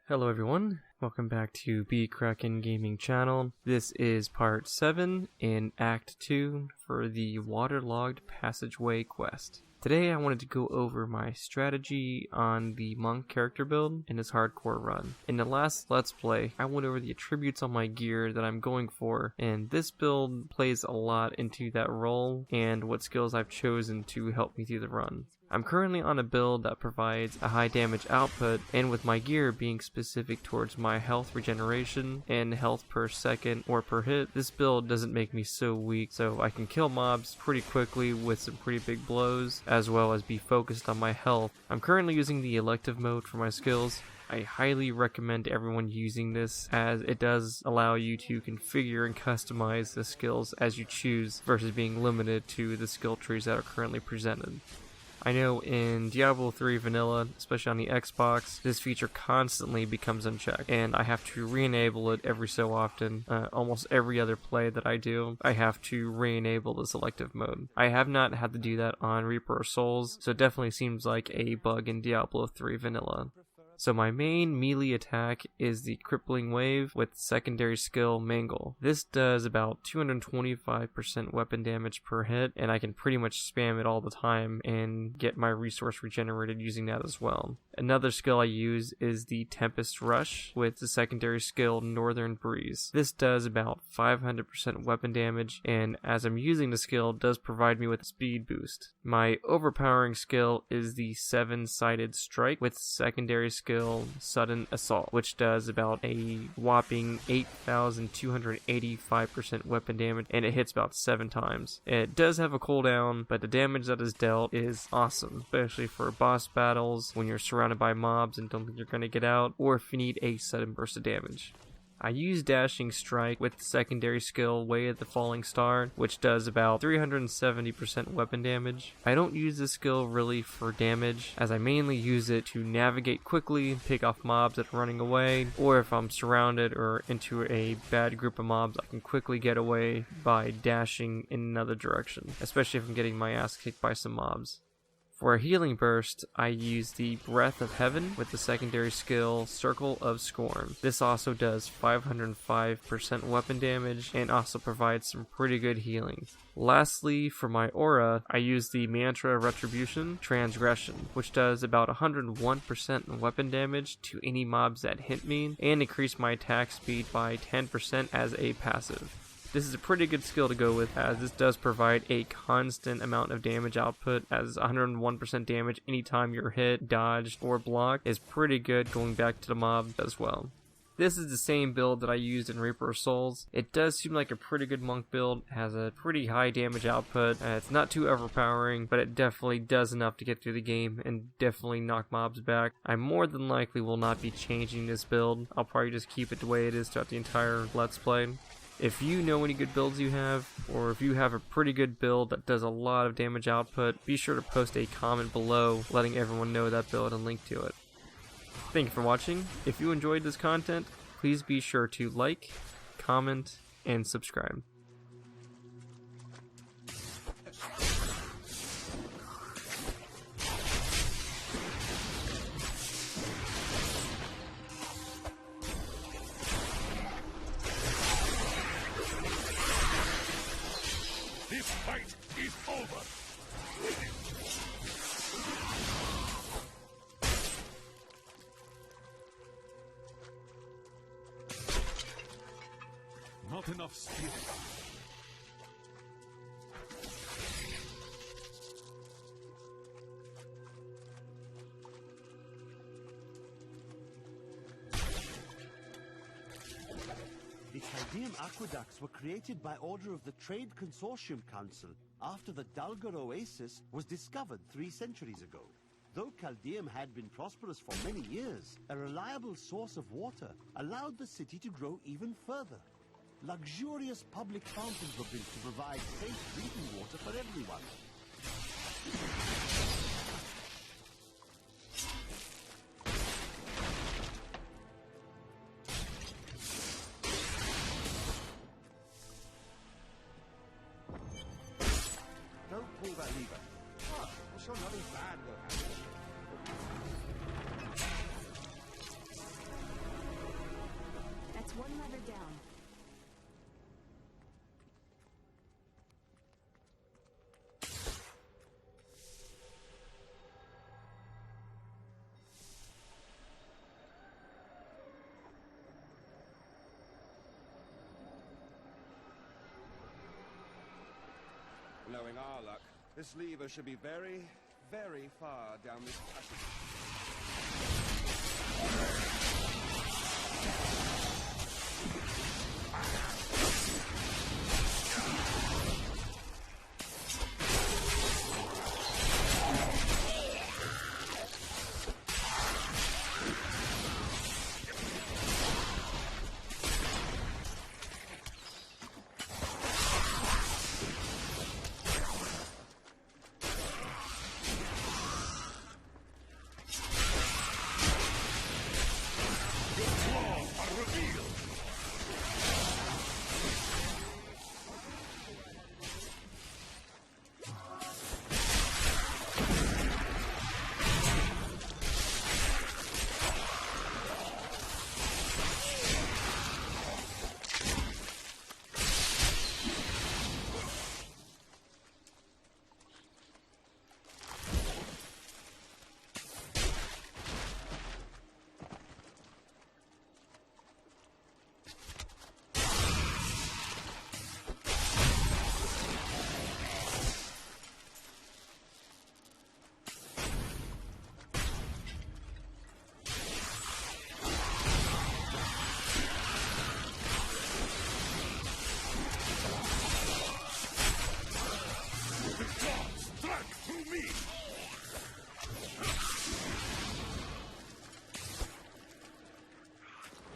Hello everyone, welcome back to B Kraken Gaming channel. This is part 7 in Act 2 for the Waterlogged Passageway quest. Today I wanted to go over my strategy on the monk character build in this hardcore run. In the last Let's Play, I went over the attributes on my gear that I'm going for, and this build plays a lot into that role and what skills I've chosen to help me through the run. I'm currently on a build that provides a high damage output, and with my gear being specific towards my health regeneration and health per second or per hit, this build doesn't make me so weak, so I can kill mobs pretty quickly with some pretty big blows, as well as be focused on my health. I'm currently using the elective mode for my skills. I highly recommend everyone using this, as it does allow you to configure and customize the skills as you choose versus being limited to the skill trees that are currently presented. I know in Diablo 3 vanilla, especially on the Xbox, this feature constantly becomes unchecked, and I have to re-enable it every so often. Almost every other play that I do, I have to re-enable the selective mode. I have not had to do that on Reaper of Souls, so it definitely seems like a bug in Diablo 3 vanilla. So my main melee attack is the Crippling Wave with secondary skill Mangle. This does about 225% weapon damage per hit, and I can pretty much spam it all the time and get my resource regenerated using that as well. Another skill I use is the Tempest Rush with the secondary skill Northern Breeze. This does about 500% weapon damage, and as I'm using the skill, it does provide me with a speed boost. My overpowering skill is the Seven-Sided Strike with secondary skill Sudden Assault, which does about a whopping 8,285% weapon damage, and it hits about 7 times. It does have a cooldown, but the damage that is dealt is awesome, especially for boss battles when you're surrounded by mobs and don't think you're going to get out, or if you need a sudden burst of damage. I use Dashing Strike with the secondary skill Way of the Falling Star, which does about 370% weapon damage. I don't use this skill really for damage, as I mainly use it to navigate quickly, pick off mobs that are running away, or if I'm surrounded or into a bad group of mobs, I can quickly get away by dashing in another direction, especially if I'm getting my ass kicked by some mobs. For a healing burst, I use the Breath of Heaven with the secondary skill Circle of Scorn. This also does 505% weapon damage and also provides some pretty good healing. Lastly, for my aura, I use the Mantra Retribution Transgression, which does about 101% weapon damage to any mobs that hit me and increase my attack speed by 10% as a passive. This is a pretty good skill to go with, as this does provide a constant amount of damage output, as 101% damage anytime you're hit, dodged, or blocked is pretty good going back to the mob as well. This is the same build that I used in Reaper of Souls. It does seem like a pretty good monk build, has a pretty high damage output. It's not too overpowering, but it definitely does enough to get through the game and definitely knock mobs back. I more than likely will not be changing this build. I'll probably just keep it the way it is throughout the entire Let's Play. If you know any good builds you have, or if you have a pretty good build that does a lot of damage output, be sure to post a comment below letting everyone know that build and link to it. Thank you for watching. If you enjoyed this content, please be sure to like, comment, and subscribe. This fight is over! Not enough skill. The Chaldean aqueducts were created by order of the Trade Consortium Council after the Dalgar Oasis was discovered 3 centuries ago. Though Chaldeum had been prosperous for many years, a reliable source of water allowed the city to grow even further. Luxurious public fountains were built to provide safe drinking water for everyone. Don't pull that lever. Oh, well, sure nothing bad will happen. One lever down. Knowing our luck, this lever should be very, very far down this passage.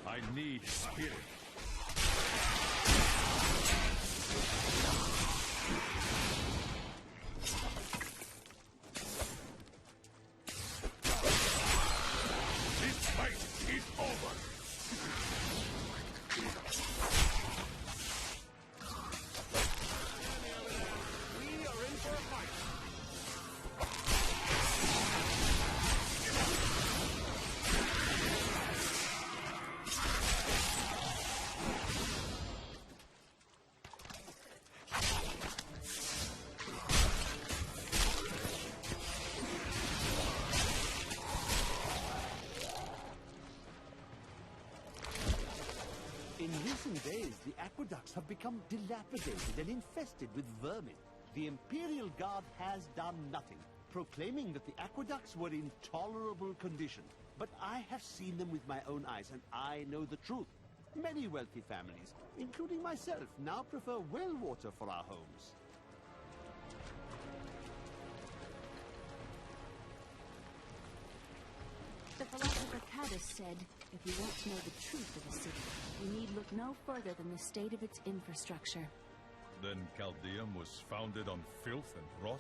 I need spirit. This fight is over. We are in for a fight. In recent days, the aqueducts have become dilapidated and infested with vermin. The Imperial Guard has done nothing, proclaiming that the aqueducts were in tolerable condition. But I have seen them with my own eyes, and I know the truth. Many wealthy families, including myself, now prefer well water for our homes. The philosopher Caddis said, if you want to know the truth of a city, you need look no further than the state of its infrastructure. Then Chaldeum was founded on filth and rot?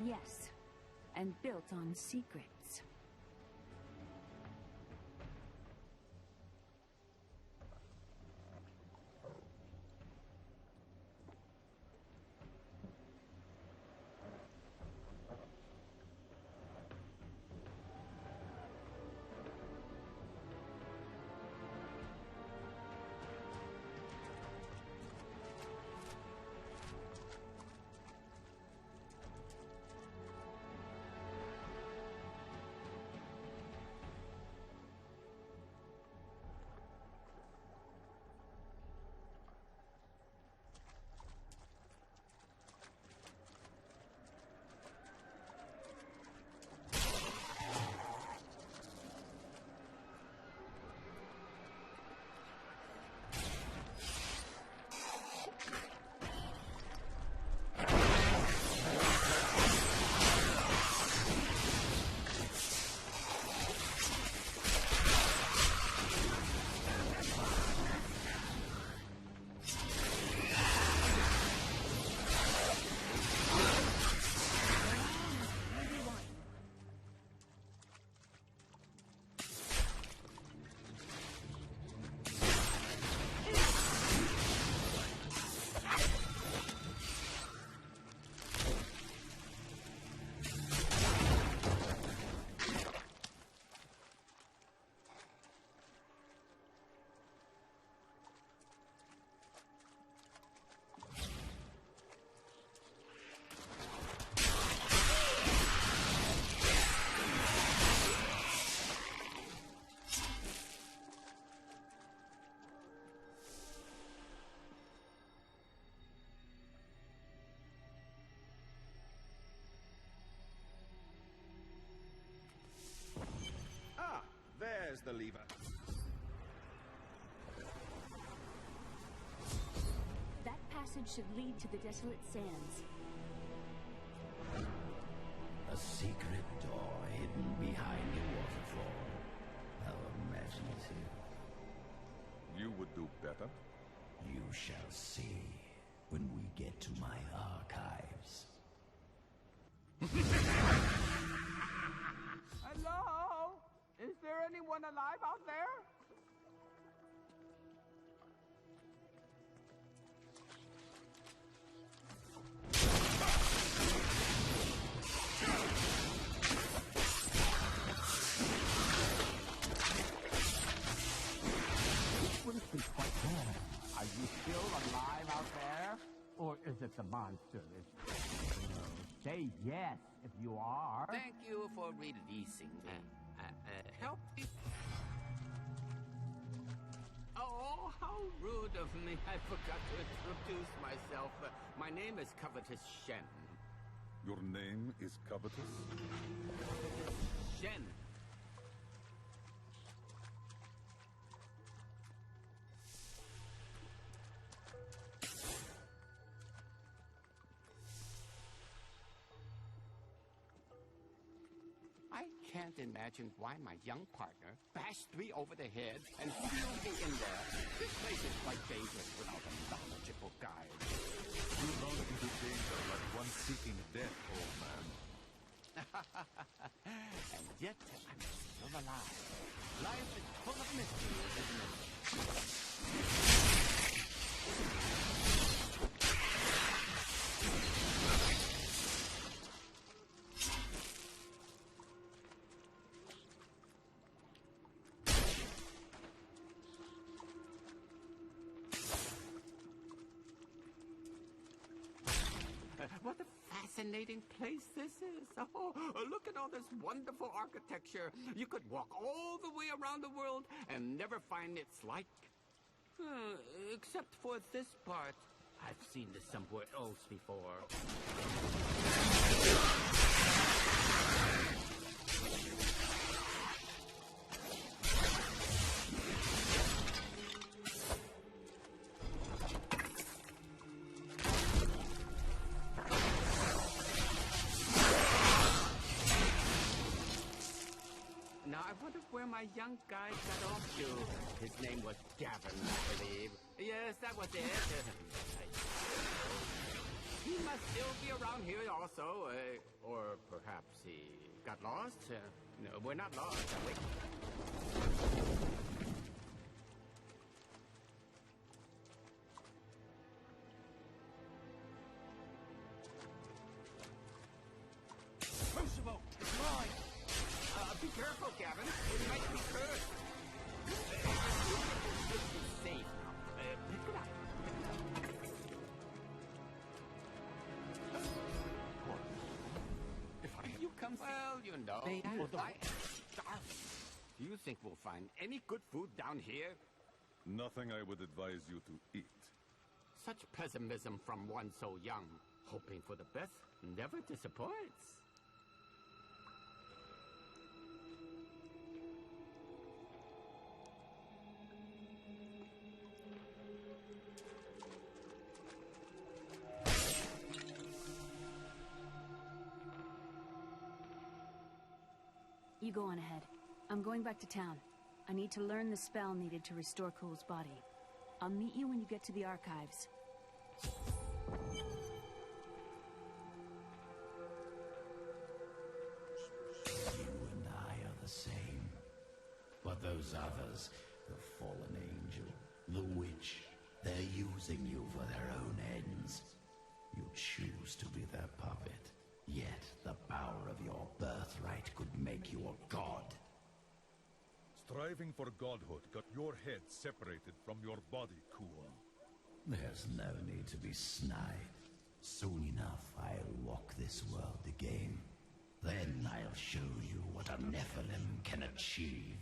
Yes, and built on secrets. the lever. That passage should lead to the desolate sands. A secret door hidden behind a waterfall. How imaginative. You would do better. You shall see when we get to my archives. Hello? Is there anyone alive out there? Wouldn't be quite bad. Are you still alive out there? Or is it the monster? Say yes if you are. Thank you for releasing me. Help me. Oh, how rude of me. I forgot to introduce myself. My name is Covetous Shen. Your name is Covetous? Shen. I can't imagine why my young partner bashed me over the head and sealed me in there. This place is quite dangerous without a knowledgeable guide. You run into danger like one seeking death, old man. And yet, I'm still alive. Life is full of mysteries, isn't it? What a fascinating place this is. Oh, look at all this wonderful architecture. You could walk all the way around the world and never find its like. Except for this part. I've seen this somewhere else before. Now, I wonder where my young guy got off to. His name was Gavin, I believe. Yes, that was it. He must still be around here also. Or perhaps he got lost. No, we're not lost, are we? Crucible! It's mine! Be careful, Gavin. It might be cursed. It's safe now. Pick it up. If you come, well, you know, I am starving. Do you think we'll find any good food down here? Nothing I would advise you to eat. Such pessimism from one so young. Hoping for the best never disappoints. You go on ahead. I'm going back to town. I need to learn the spell needed to restore Cool's body. I'll meet you when you get to the archives. You and I are the same. But those others, the fallen angel, the witch, they're using you for their own ends. You choose to be their puppet. Yet the power of your birthright could make you a god. Striving for godhood got your head separated from your body, Cool. There's no need to be snide. Soon enough, I'll walk this world again. Then I'll show you what a Nephilim can achieve.